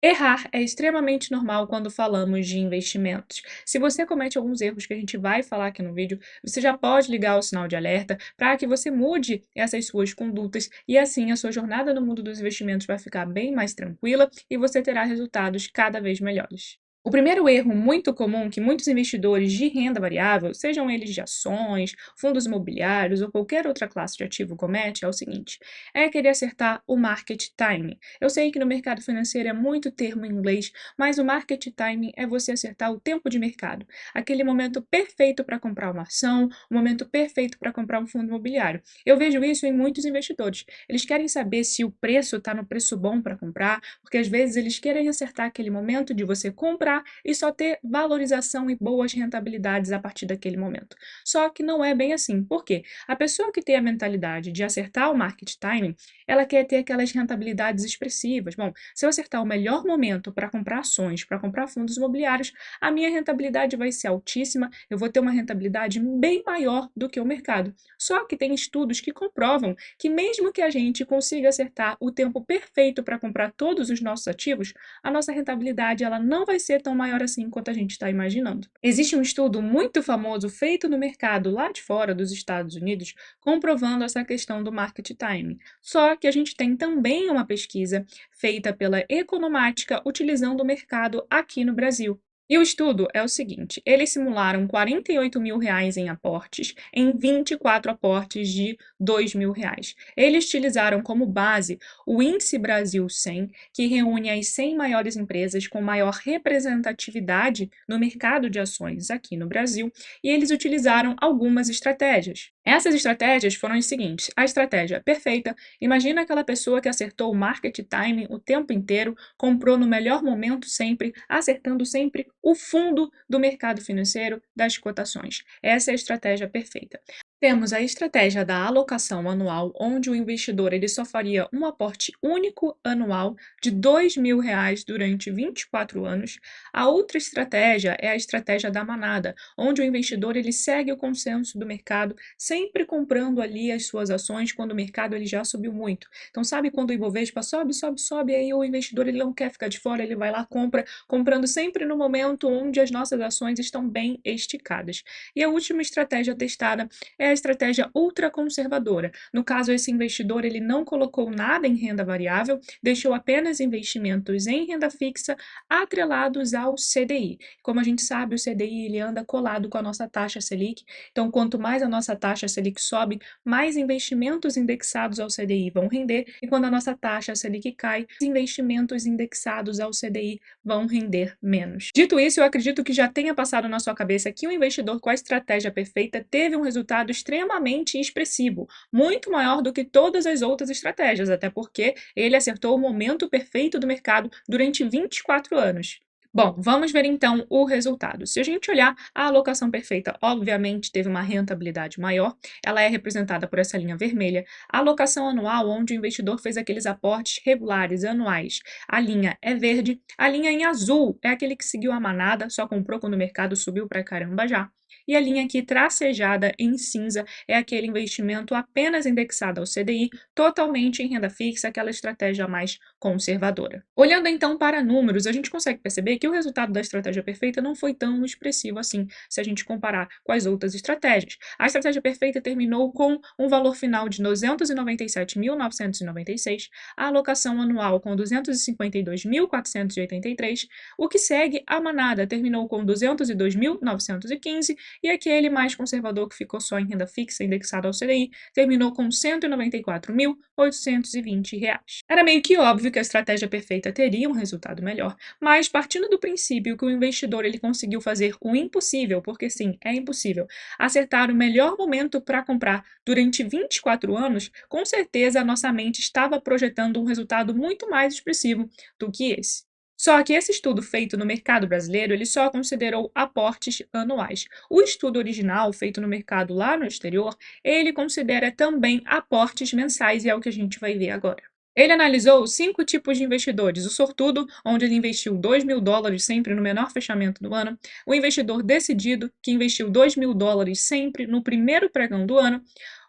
Errar é extremamente normal quando falamos de investimentos. Se você comete alguns erros que a gente vai falar aqui no vídeo, você já pode ligar o sinal de alerta para que você mude essas suas condutas e assim a sua jornada no mundo dos investimentos vai ficar bem mais tranquila e você terá resultados cada vez melhores. O primeiro erro muito comum que muitos investidores de renda variável, sejam eles de ações, fundos imobiliários ou qualquer outra classe de ativo comete, é o seguinte: é querer acertar o market timing. Eu sei que no mercado financeiro é muito termo em inglês, mas o market timing é você acertar o tempo de mercado, aquele momento perfeito para comprar uma ação, o momento perfeito para comprar um fundo imobiliário. Eu vejo isso em muitos investidores. Eles querem saber se o preço está no preço bom para comprar, porque às vezes eles querem acertar aquele momento de você comprar e só ter valorização e boas rentabilidades a partir daquele momento. Só que não é bem assim. Por quê? A pessoa que tem a mentalidade de acertar o market timing, ela quer ter aquelas rentabilidades expressivas. Bom, se eu acertar o melhor momento para comprar ações, para comprar fundos imobiliários, a minha rentabilidade vai ser altíssima, eu vou ter uma rentabilidade bem maior do que o mercado. Só que tem estudos que comprovam que mesmo que a gente consiga acertar o tempo perfeito para comprar todos os nossos ativos, a nossa rentabilidade ela não vai ser tão maior assim quanto a gente está imaginando. Existe um estudo muito famoso feito no mercado lá de fora dos Estados Unidos comprovando essa questão do market timing. Só que a gente tem também uma pesquisa feita pela Economática utilizando o mercado aqui no Brasil. E o estudo é o seguinte: eles simularam R$ 48.000 em aportes em 24 aportes de R$ 2.000. Eles utilizaram como base o Índice Brasil 100, que reúne as 100 maiores empresas com maior representatividade no mercado de ações aqui no Brasil, e eles utilizaram algumas estratégias. Essas estratégias foram as seguintes: a estratégia perfeita, imagina aquela pessoa que acertou o market timing o tempo inteiro, comprou no melhor momento sempre, acertando sempre o fundo do mercado financeiro das cotações. Essa é a estratégia perfeita. Temos a estratégia da alocação anual, onde o investidor ele só faria um aporte único anual de R$ 2.000 durante 24 anos. A outra estratégia é a estratégia da manada, onde o investidor ele segue o consenso do mercado, sempre comprando ali as suas ações quando o mercado ele já subiu muito. Então, sabe quando o Ibovespa sobe, sobe, sobe, aí o investidor ele não quer ficar de fora, ele vai lá, compra, comprando sempre no momento onde as nossas ações estão bem esticadas. E a última estratégia testada é a estratégia ultraconservadora. No caso, esse investidor ele não colocou nada em renda variável, deixou apenas investimentos em renda fixa atrelados ao CDI. Como a gente sabe, o CDI ele anda colado com a nossa taxa Selic, então quanto mais a nossa taxa Selic sobe, mais investimentos indexados ao CDI vão render, e quando a nossa taxa Selic cai, investimentos indexados ao CDI vão render menos. Dito isso, eu acredito que já tenha passado na sua cabeça que o investidor com a estratégia perfeita teve um resultado extremamente expressivo, muito maior do que todas as outras estratégias, até porque ele acertou o momento perfeito do mercado durante 24 anos. Bom, vamos ver então o resultado. Se a gente olhar, a alocação perfeita, obviamente, teve uma rentabilidade maior, ela é representada por essa linha vermelha. A alocação anual, onde o investidor fez aqueles aportes regulares anuais, a linha é verde. A linha em azul é aquele que seguiu a manada, só comprou quando o mercado subiu pra caramba já. E a linha aqui tracejada em cinza é aquele investimento apenas indexado ao CDI, totalmente em renda fixa, aquela estratégia mais conservadora. Olhando então para números, a gente consegue perceber que o resultado da estratégia perfeita não foi tão expressivo assim, se a gente comparar com as outras estratégias. A estratégia perfeita terminou com um valor final de R$ 297.996, a alocação anual com R$ 252.483, o que segue a manada terminou com R$ 202.915 e aquele mais conservador que ficou só em renda fixa indexado ao CDI terminou com R$ 194.820. Era meio que óbvio que a estratégia perfeita teria um resultado melhor, mas partindo do princípio que o investidor ele conseguiu fazer o impossível, porque sim, é impossível, acertar o melhor momento para comprar durante 24 anos, com certeza a nossa mente estava projetando um resultado muito mais expressivo do que esse. Só que esse estudo feito no mercado brasileiro, ele só considerou aportes anuais. O estudo original, feito no mercado lá no exterior, ele considera também aportes mensais e é o que a gente vai ver agora. Ele analisou 5 tipos de investidores: o sortudo, onde ele investiu US$ 2.000 sempre no menor fechamento do ano; o investidor decidido, que investiu US$ 2.000 sempre no primeiro pregão do ano;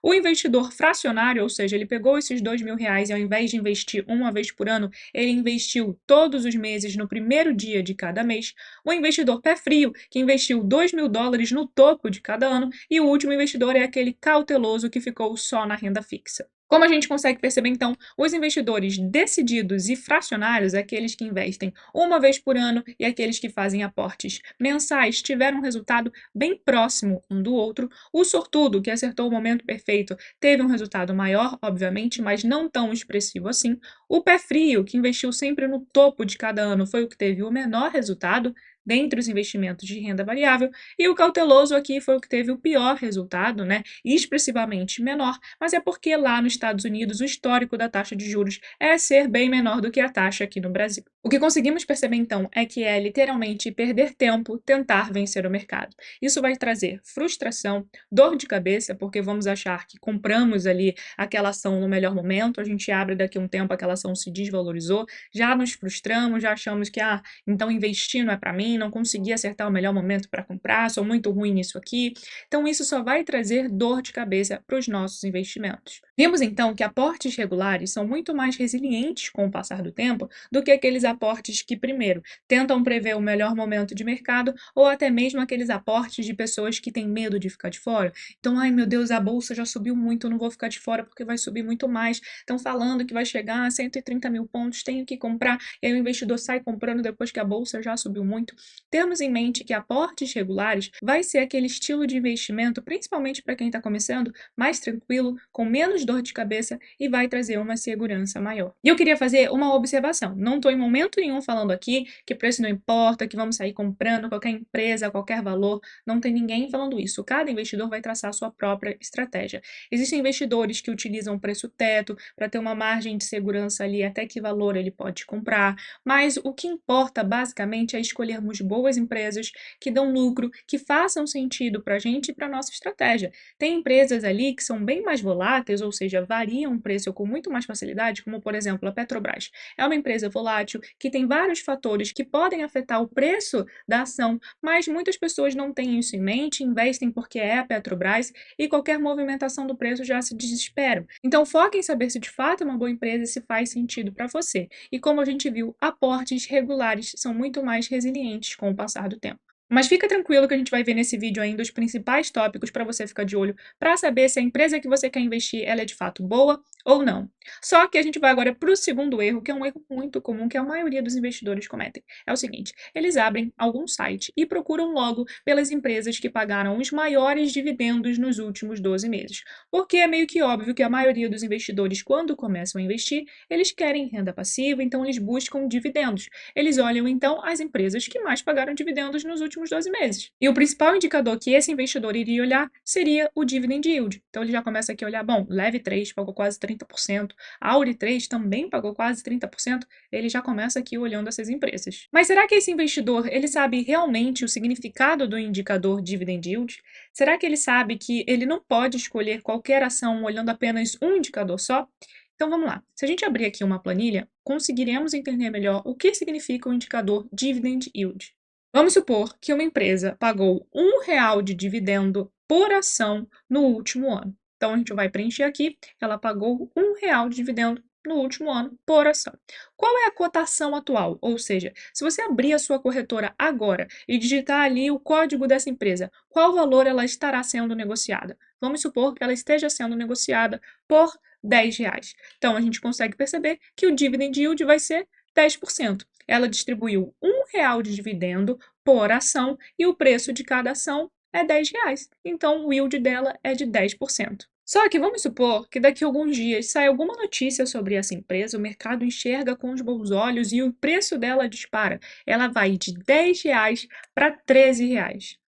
O investidor fracionário, ou seja, ele pegou esses R$ 2.000 e ao invés de investir uma vez por ano, ele investiu todos os meses no primeiro dia de cada mês. O investidor pé frio, que investiu US$ 2.000 no topo de cada ano. E o último investidor é aquele cauteloso que ficou só na renda fixa. Como a gente consegue perceber, então, os investidores decididos e fracionários, aqueles que investem uma vez por ano e aqueles que fazem aportes mensais, tiveram um resultado bem próximo um do outro. O sortudo, que acertou o momento perfeito, teve um resultado maior, obviamente, mas não tão expressivo assim. O pé frio, que investiu sempre no topo de cada ano, foi o que teve o menor resultado dentre os investimentos de renda variável, e o cauteloso aqui foi o que teve o pior resultado, né? Expressivamente menor, mas é porque lá nos Estados Unidos o histórico da taxa de juros é ser bem menor do que a taxa aqui no Brasil. O que conseguimos perceber então é que é literalmente perder tempo tentar vencer o mercado. Isso vai trazer frustração, dor de cabeça, porque vamos achar que compramos ali aquela ação no melhor momento, a gente abre daqui a um tempo, aquela ação se desvalorizou, já nos frustramos, já achamos que então investir não é para mim, não consegui acertar o melhor momento para comprar, sou muito ruim nisso aqui. Então isso só vai trazer dor de cabeça para os nossos investimentos. Vimos então que aportes regulares são muito mais resilientes com o passar do tempo do que aqueles aportes que, primeiro, tentam prever o melhor momento de mercado ou até mesmo aqueles aportes de pessoas que têm medo de ficar de fora. Então, ai meu Deus, a bolsa já subiu muito, eu não vou ficar de fora porque vai subir muito mais. Estão falando que vai chegar a 130 mil pontos, tenho que comprar. E aí o investidor sai comprando depois que a bolsa já subiu muito. Temos em mente que aportes regulares vai ser aquele estilo de investimento, principalmente para quem está começando, mais tranquilo, com menos dor de cabeça e vai trazer uma segurança maior. E eu queria fazer uma observação. Não estou em momento nenhum falando aqui que preço não importa, que vamos sair comprando qualquer empresa, qualquer valor. Não tem ninguém falando isso. Cada investidor vai traçar a sua própria estratégia. Existem investidores que utilizam preço teto para ter uma margem de segurança ali até que valor ele pode comprar, mas o que importa basicamente é escolhermos boas empresas que dão lucro, que façam sentido para a gente e para a nossa estratégia. Tem empresas ali que são bem mais voláteis, ou seja, variam o preço com muito mais facilidade, como por exemplo a Petrobras. É uma empresa volátil que tem vários fatores que podem afetar o preço da ação, mas muitas pessoas não têm isso em mente, investem porque é a Petrobras e qualquer movimentação do preço já se desesperam. Então foque em saber se de fato é uma boa empresa e se faz sentido para você. E como a gente viu, aportes regulares são muito mais resilientes com o passar do tempo. Mas fica tranquilo que a gente vai ver nesse vídeo ainda os principais tópicos para você ficar de olho, para saber se a empresa que você quer investir ela é de fato boa ou não. Só que a gente vai agora para o segundo erro, que é um erro muito comum que a maioria dos investidores cometem. É o seguinte, eles abrem algum site e procuram logo pelas empresas que pagaram os maiores dividendos nos últimos 12 meses. Porque é meio que óbvio que a maioria dos investidores, quando começam a investir, eles querem renda passiva, então eles buscam dividendos. Eles olham então as empresas que mais pagaram dividendos nos últimos 12 meses. E o principal indicador que esse investidor iria olhar seria o dividend yield. Então ele já começa aqui a olhar, bom, Leve 3 pagou quase 30%, Auri 3 também pagou quase 30%, ele já começa aqui olhando essas empresas. Mas será que esse investidor, ele sabe realmente o significado do indicador dividend yield? Será que ele sabe que ele não pode escolher qualquer ação olhando apenas um indicador só? Então vamos lá. Se a gente abrir aqui uma planilha, conseguiremos entender melhor o que significa o indicador dividend yield. Vamos supor que uma empresa pagou R$ 1 de dividendo por ação no último ano. Então, a gente vai preencher aqui, ela pagou R$ 1 de dividendo no último ano por ação. Qual é a cotação atual? Ou seja, se você abrir a sua corretora agora e digitar ali o código dessa empresa, qual valor ela estará sendo negociada? Vamos supor que ela esteja sendo negociada por R$ 10. Então, a gente consegue perceber que o dividend yield vai ser 10%. Ela distribuiu R$ 1 de dividendo por ação e o preço de cada ação é R$ 10. Então, o yield dela é de 10%. Só que vamos supor que daqui a alguns dias sai alguma notícia sobre essa empresa, o mercado enxerga com os bons olhos e o preço dela dispara. Ela vai de R$ 10 para R$ 13.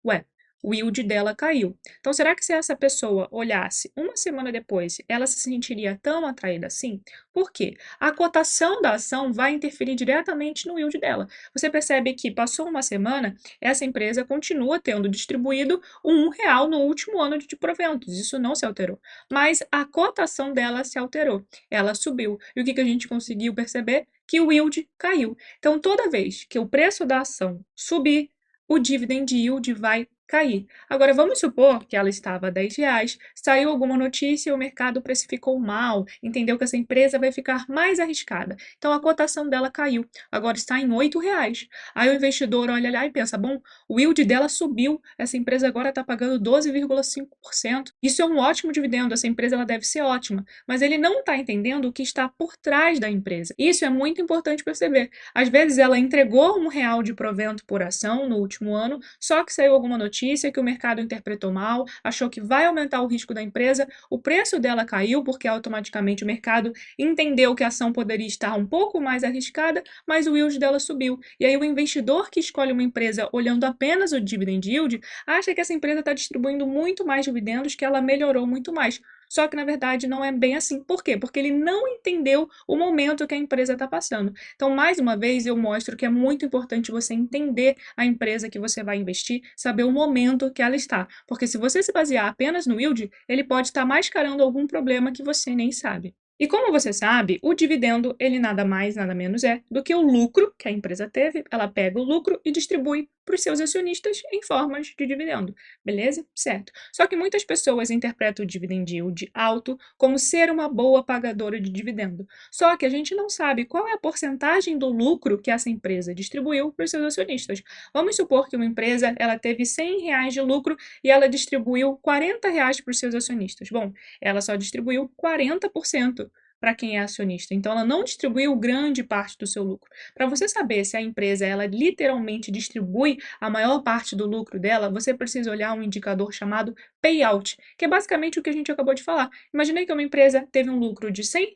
Ué, o yield dela caiu. Então, será que se essa pessoa olhasse uma semana depois, ela se sentiria tão atraída assim? Por quê? A cotação da ação vai interferir diretamente no yield dela. Você percebe que passou uma semana, essa empresa continua tendo distribuído R$ 1 no último ano de proventos. Isso não se alterou. Mas a cotação dela se alterou. Ela subiu. E o que a gente conseguiu perceber? Que o yield caiu. Então, toda vez que o preço da ação subir, o dividend yield vai cair. Agora, vamos supor que ela estava a R$ 10, saiu alguma notícia e o mercado precificou mal, entendeu que essa empresa vai ficar mais arriscada. Então, a cotação dela caiu, agora está em R$ 8. Aí o investidor olha lá e pensa: bom, o yield dela subiu, essa empresa agora está pagando 12,5%. Isso é um ótimo dividendo, essa empresa ela deve ser ótima, mas ele não está entendendo o que está por trás da empresa. Isso é muito importante perceber. Às vezes ela entregou R$ 1 de provento por ação no último ano, só que saiu alguma notícia que o mercado interpretou mal, achou que vai aumentar o risco da empresa, o preço dela caiu porque automaticamente o mercado entendeu que a ação poderia estar um pouco mais arriscada, mas o yield dela subiu. E aí o investidor que escolhe uma empresa olhando apenas o dividend yield, acha que essa empresa está distribuindo muito mais dividendos, que ela melhorou muito mais. Só que na verdade não é bem assim. Por quê? Porque ele não entendeu o momento que a empresa está passando. Então, mais uma vez, eu mostro que é muito importante você entender a empresa que você vai investir, saber o momento que ela está. Porque se você se basear apenas no yield, ele pode estar mascarando algum problema que você nem sabe. E como você sabe, o dividendo, ele nada mais, nada menos é do que o lucro que a empresa teve, ela pega o lucro e distribui para os seus acionistas em formas de dividendo, beleza? Certo. Só que muitas pessoas interpretam o dividend yield alto como ser uma boa pagadora de dividendo. Só que a gente não sabe qual é a porcentagem do lucro que essa empresa distribuiu para os seus acionistas. Vamos supor que uma empresa ela teve R$ 100 de lucro e ela distribuiu R$ 40 para os seus acionistas. Bom, ela só distribuiu 40% para quem é acionista. Então, ela não distribuiu grande parte do seu lucro. Para você saber se a empresa ela literalmente distribui a maior parte do lucro dela, você precisa olhar um indicador chamado payout, que é basicamente o que a gente acabou de falar. Imaginei que uma empresa teve um lucro de R$ 100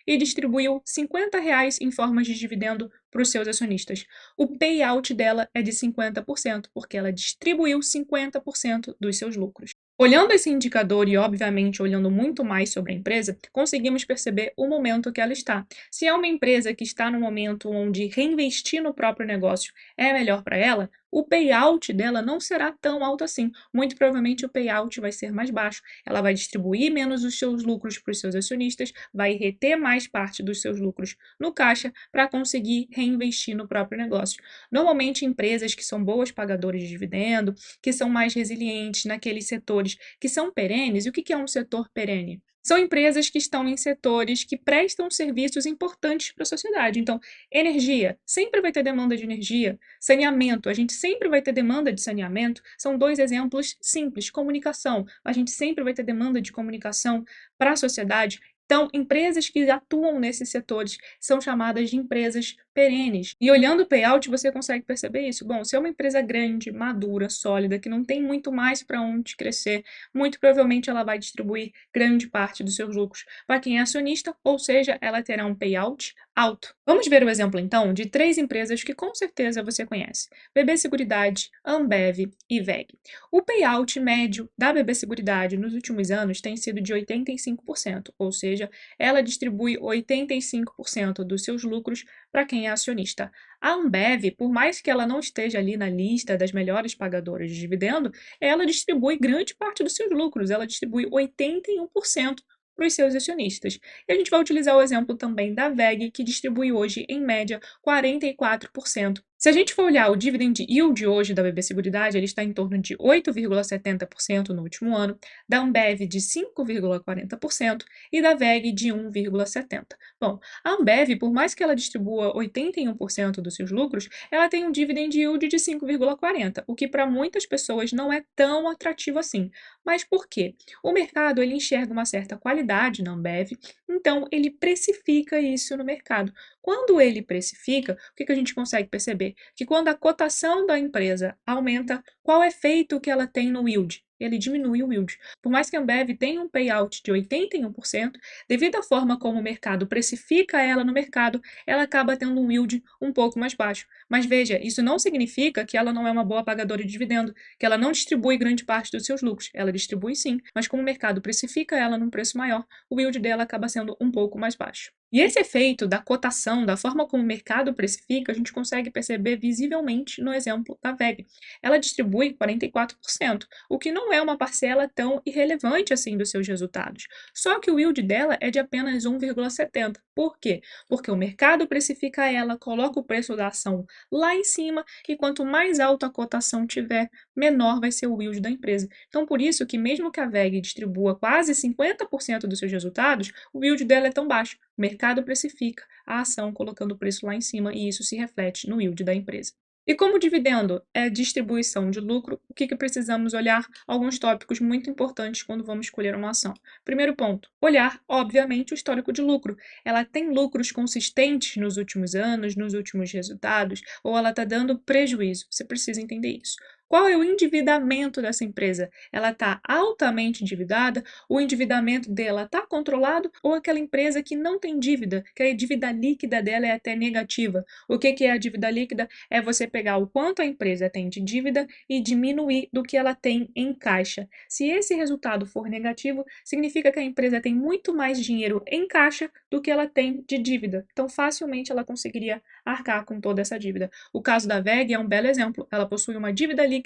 e distribuiu R$ 50 em formas de dividendo para os seus acionistas. O payout dela é de 50%, porque ela distribuiu 50% dos seus lucros. Olhando esse indicador e, obviamente, olhando muito mais sobre a empresa, conseguimos perceber o momento que ela está. Se é uma empresa que está no momento onde reinvestir no próprio negócio é melhor para ela, o payout dela não será tão alto assim. Muito provavelmente o payout vai ser mais baixo. Ela vai distribuir menos os seus lucros para os seus acionistas, vai reter mais parte dos seus lucros no caixa para conseguir reinvestir no próprio negócio. Normalmente, empresas que são boas pagadoras de dividendo, que são mais resilientes naqueles setores que são perenes. E o que é um setor perene? São empresas que estão em setores que prestam serviços importantes para a sociedade. Então, energia, sempre vai ter demanda de energia. Saneamento, a gente sempre vai ter demanda de saneamento. São dois exemplos simples. Comunicação, a gente sempre vai ter demanda de comunicação para a sociedade. Então, empresas que atuam nesses setores são chamadas de empresas perenes. E olhando o payout, você consegue perceber isso. Bom, se é uma empresa grande, madura, sólida, que não tem muito mais para onde crescer, muito provavelmente ela vai distribuir grande parte dos seus lucros para quem é acionista, ou seja, ela terá um payout alto. Vamos ver o exemplo, então, de três empresas que com certeza você conhece: BB Seguridade, Ambev e WEG. O payout médio da BB Seguridade nos últimos anos tem sido de 85%, ou seja, ela distribui 85% dos seus lucros para quem é acionista. A Ambev, por mais que ela não esteja ali na lista das melhores pagadoras de dividendo, ela distribui grande parte dos seus lucros, ela distribui 81% para os seus acionistas. E a gente vai utilizar o exemplo também da WEG, que distribui hoje, em média, 44%. Se a gente for olhar o dividend yield hoje da BB Seguridade, ele está em torno de 8,70% no último ano, da Ambev de 5,40% e da WEG de 1,70%. Bom, a Ambev, por mais que ela distribua 81% dos seus lucros, ela tem um dividend yield de 5,40%, o que para muitas pessoas não é tão atrativo assim. Mas por quê? O mercado ele enxerga uma certa qualidade na Ambev, então ele precifica isso no mercado. Quando ele precifica, o que a gente consegue perceber? Que quando a cotação da empresa aumenta, qual efeito que ela tem no yield? Ele diminui o yield. Por mais que a Ambev tenha um payout de 81%, devido à forma como o mercado precifica ela no mercado, ela acaba tendo um yield um pouco mais baixo. Mas veja, isso não significa que ela não é uma boa pagadora de dividendo, que ela não distribui grande parte dos seus lucros. Ela distribui sim, mas como o mercado precifica ela num preço maior, o yield dela acaba sendo um pouco mais baixo. E esse efeito da cotação, da forma como o mercado precifica, a gente consegue perceber visivelmente no exemplo da WEG. Ela distribui 44%, o que não é uma parcela tão irrelevante assim dos seus resultados. Só que o yield dela é de apenas 1,70. Por quê? Porque o mercado precifica ela, coloca o preço da ação lá em cima e quanto mais alta a cotação tiver, menor vai ser o yield da empresa. Então, por isso que mesmo que a WEG distribua quase 50% dos seus resultados, o yield dela é tão baixo. O mercado precifica a ação colocando o preço lá em cima e isso se reflete no yield da empresa. E como o dividendo é distribuição de lucro, o que precisamos olhar? Alguns tópicos muito importantes quando vamos escolher uma ação. Primeiro ponto, olhar, obviamente, o histórico de lucro. Ela tem lucros consistentes nos últimos anos, nos últimos resultados, ou ela está dando prejuízo? Você precisa entender isso. Qual é o endividamento dessa empresa? Ela está altamente endividada? O endividamento dela está controlado? Ou aquela empresa que não tem dívida, que a dívida líquida dela é até negativa? O que é a dívida líquida? É você pegar o quanto a empresa tem de dívida e diminuir do que ela tem em caixa. Se esse resultado for negativo, significa que a empresa tem muito mais dinheiro em caixa do que ela tem de dívida. Então, facilmente ela conseguiria arcar com toda essa dívida. O caso da WEG é um belo exemplo. Ela possui uma dívida líquida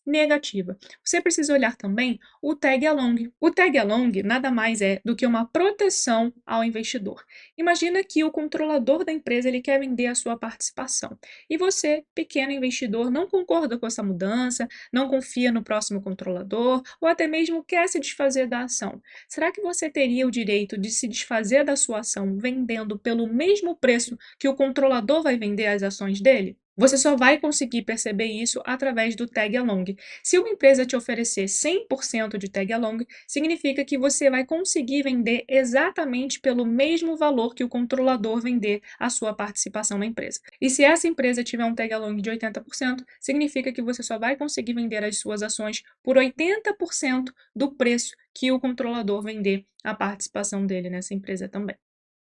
negativa. Você precisa olhar também o tag along. O tag along nada mais é do que uma proteção ao investidor. Imagina que o controlador da empresa ele quer vender a sua participação e você, pequeno investidor, não concorda com essa mudança, não confia no próximo controlador ou até mesmo quer se desfazer da ação. Será que você teria o direito de se desfazer da sua ação vendendo pelo mesmo preço que o controlador vai vender as ações dele? Você só vai conseguir perceber isso através do tag along. Se uma empresa te oferecer 100% de tag along, significa que você vai conseguir vender exatamente pelo mesmo valor que o controlador vender a sua participação na empresa. E se essa empresa tiver um tag along de 80%, significa que você só vai conseguir vender as suas ações por 80% do preço que o controlador vender a participação dele nessa empresa também.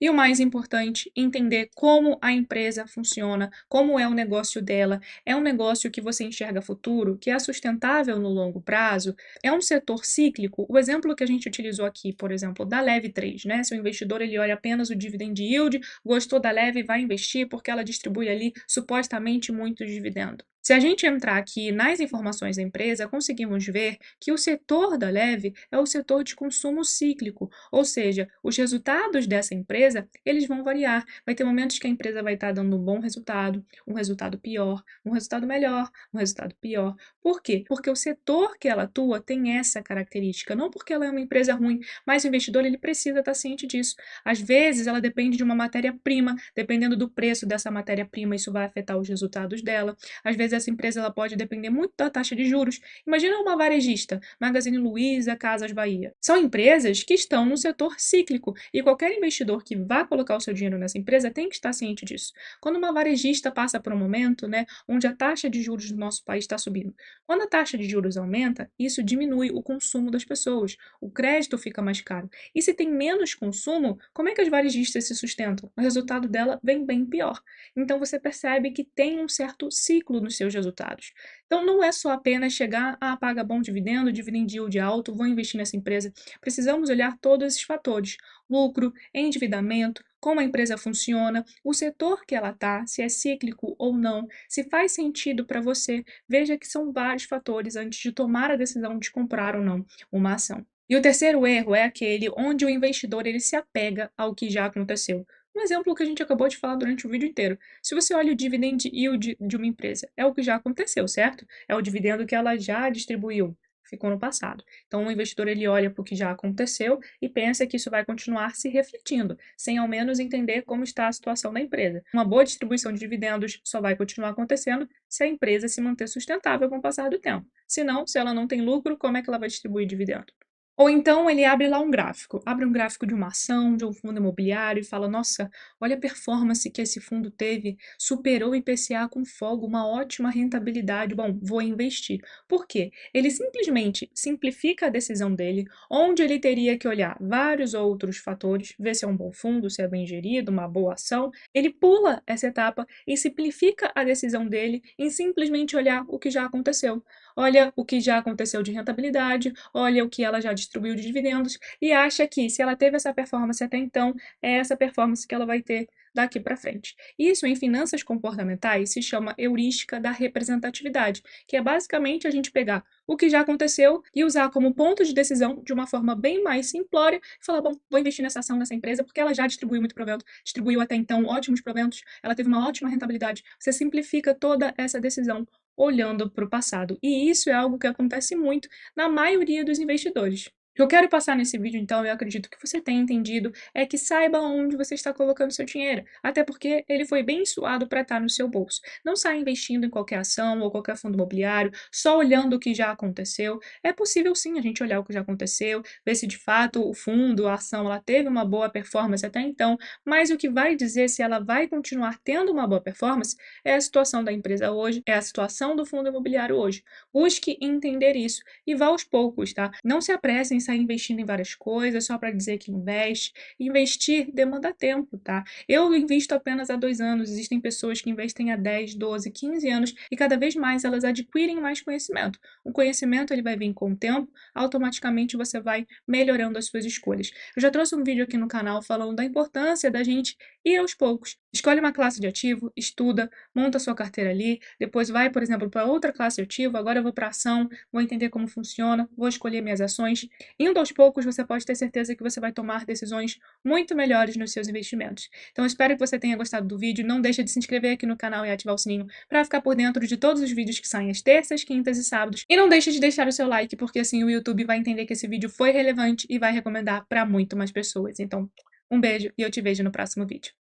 E o mais importante, entender como a empresa funciona, como é o negócio dela. É um negócio que você enxerga futuro, que é sustentável no longo prazo? É um setor cíclico? O exemplo que a gente utilizou aqui, por exemplo, da Leve 3, né? Se o investidor ele olha apenas o dividend yield, gostou da Leve, vai investir porque ela distribui ali supostamente muito dividendo. Se a gente entrar aqui nas informações da empresa, conseguimos ver que o setor da Leve é o setor de consumo cíclico, ou seja, os resultados dessa empresa, eles vão variar. Vai ter momentos que a empresa vai estar dando um bom resultado, um resultado pior, um resultado melhor, um resultado pior. Por quê? Porque o setor que ela atua tem essa característica, não porque ela é uma empresa ruim, mas o investidor ele precisa estar ciente disso. Às vezes ela depende de uma matéria-prima, dependendo do preço dessa matéria-prima, isso vai afetar os resultados dela. Às vezes essa empresa ela pode depender muito da taxa de juros. Imagina uma varejista, Magazine Luiza, Casas Bahia. São empresas que estão no setor cíclico e qualquer investidor que vá colocar o seu dinheiro nessa empresa tem que estar ciente disso. Quando uma varejista passa por um momento, né, onde a taxa de juros do nosso país está subindo, quando a taxa de juros aumenta, isso diminui o consumo das pessoas, o crédito fica mais caro. E se tem menos consumo, como é que as varejistas se sustentam? O resultado dela vem bem pior. Então você percebe que tem um certo ciclo nos seus resultados. Então não é só apenas chegar, paga bom dividendo, dividend yield alto, vou investir nessa empresa. Precisamos olhar todos esses fatores: lucro, endividamento, como a empresa funciona, o setor que ela está, se é cíclico ou não, se faz sentido para você. Veja que são vários fatores antes de tomar a decisão de comprar ou não uma ação. E o terceiro erro é aquele onde o investidor ele se apega ao que já aconteceu. Um exemplo que a gente acabou de falar durante o vídeo inteiro. Se você olha o dividend yield de uma empresa, é o que já aconteceu, certo? É o dividendo que ela já distribuiu, ficou no passado. Então o investidor ele olha para o que já aconteceu e pensa que isso vai continuar se refletindo, sem ao menos entender como está a situação da empresa. Uma boa distribuição de dividendos só vai continuar acontecendo se a empresa se manter sustentável com o passar do tempo. Se não, se ela não tem lucro, como é que ela vai distribuir dividendo? Ou então ele abre lá um gráfico, abre um gráfico de uma ação, de um fundo imobiliário e fala: nossa, olha a performance que esse fundo teve, superou o IPCA com folga, uma ótima rentabilidade, bom, vou investir. Por quê? Ele simplesmente simplifica a decisão dele, onde ele teria que olhar vários outros fatores, ver se é um bom fundo, se é bem gerido, uma boa ação. Ele pula essa etapa e simplifica a decisão dele em simplesmente olhar o que já aconteceu. Olha o que já aconteceu de rentabilidade, olha o que ela já distribuiu de dividendos e acha que se ela teve essa performance até então, é essa performance que ela vai ter daqui para frente. Isso em finanças comportamentais se chama heurística da representatividade, que é basicamente a gente pegar o que já aconteceu e usar como ponto de decisão de uma forma bem mais simplória e falar, bom, vou investir nessa ação, nessa empresa, porque ela já distribuiu muito provento, distribuiu até então ótimos proventos, ela teve uma ótima rentabilidade. Você simplifica toda essa decisão olhando para o passado. E isso é algo que acontece muito na maioria dos investidores. O que eu quero passar nesse vídeo, então, eu acredito que você tenha entendido, é que saiba onde você está colocando seu dinheiro, até porque ele foi bem suado para estar no seu bolso. Não saia investindo em qualquer ação ou qualquer fundo imobiliário, só olhando o que já aconteceu. É possível sim a gente olhar o que já aconteceu, ver se de fato o fundo, a ação, ela teve uma boa performance até então, mas o que vai dizer se ela vai continuar tendo uma boa performance é a situação da empresa hoje, é a situação do fundo imobiliário hoje. Busque entender isso e vá aos poucos, tá? Não se apresse em sair investindo em várias coisas só para dizer que investe. Investir demanda tempo, tá? Eu invisto apenas há 2 anos, existem pessoas que investem há 10, 12, 15 anos e cada vez mais elas adquirem mais conhecimento. O conhecimento ele vai vir com o tempo, automaticamente você vai melhorando as suas escolhas. Eu já trouxe um vídeo aqui no canal falando da importância da gente ir aos poucos. Escolhe uma classe de ativo, estuda, monta sua carteira ali, depois vai, por exemplo, para outra classe de ativo, agora eu vou para ação, vou entender como funciona, vou escolher minhas ações. Indo aos poucos, você pode ter certeza que você vai tomar decisões muito melhores nos seus investimentos. Então, eu espero que você tenha gostado do vídeo. Não deixe de se inscrever aqui no canal e ativar o sininho para ficar por dentro de todos os vídeos que saem às terças, quintas e sábados. E não deixe de deixar o seu like, porque assim o YouTube vai entender que esse vídeo foi relevante e vai recomendar para muito mais pessoas. Então, um beijo e eu te vejo no próximo vídeo.